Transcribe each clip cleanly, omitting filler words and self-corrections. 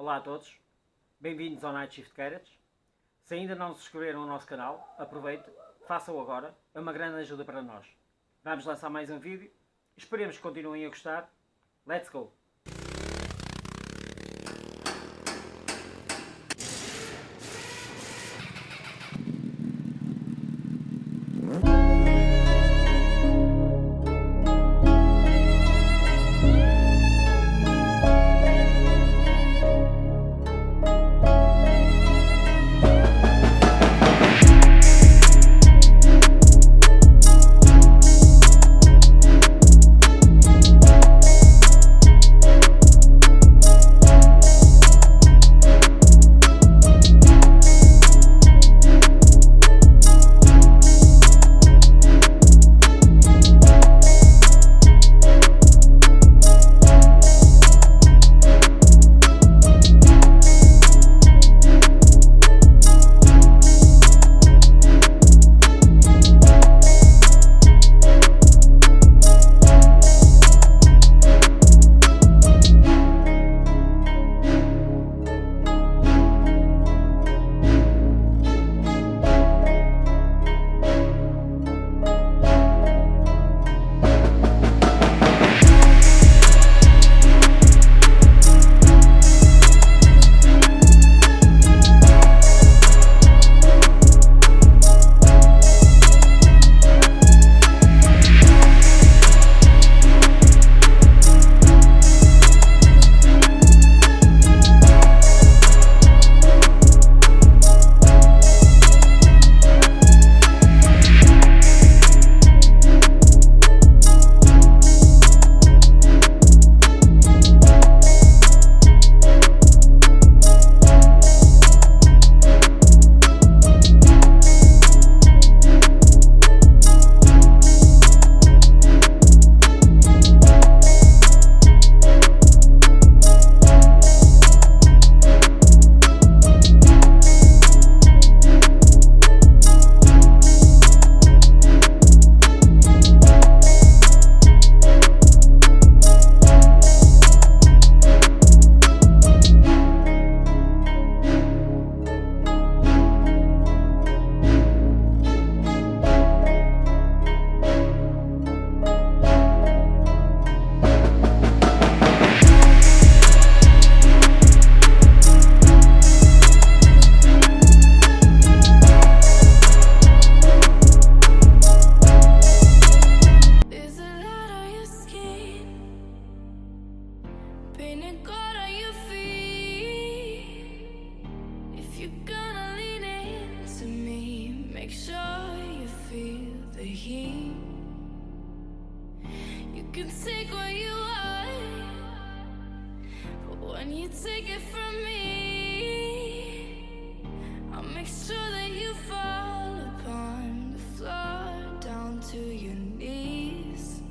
Olá a todos, bem-vindos ao Night Shift Carrots. Se ainda não se inscreveram no nosso canal, aproveitem, façam-o agora, é uma grande ajuda para nós. Vamos lançar mais um vídeo, esperemos que continuem a gostar. Let's go! Make sure you feel the heat. You can take what you want, but when you take it from me, I'll make sure that you fall upon the floor down to your knees.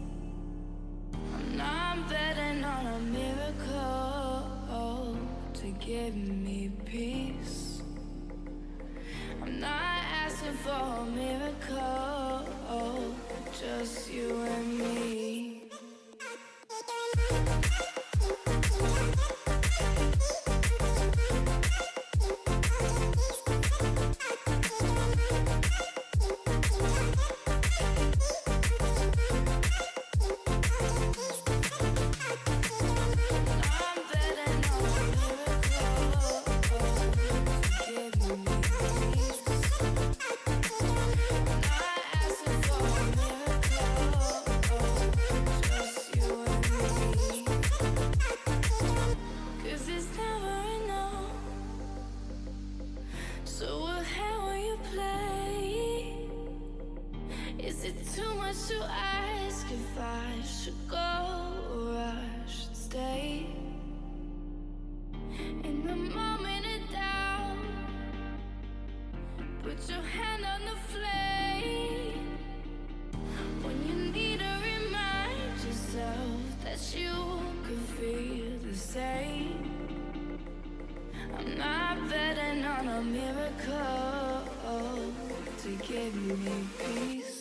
I'm not betting on a miracle to give me peace. I'm not asking for a miracle, just you and me. Is it too much to ask if I should go or I should stay? In the moment of doubt, put your hand on the flame. When you need to remind yourself that you could feel the same. I'm not betting on a miracle to give me peace.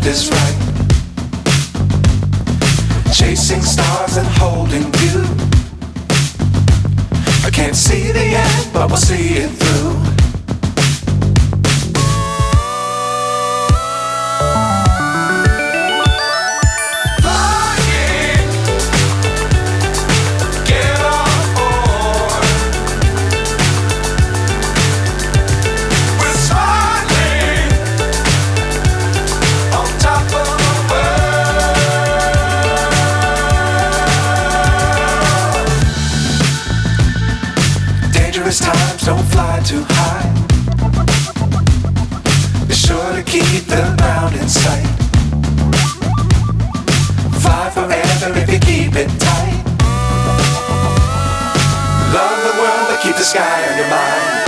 left is right. Chasing stars and holding you. I can't see the end, but we'll see it through. Times don't fly too high. Be sure to keep the ground in sight. Fly forever if you keep it tight. Love the world but keep the sky on your mind.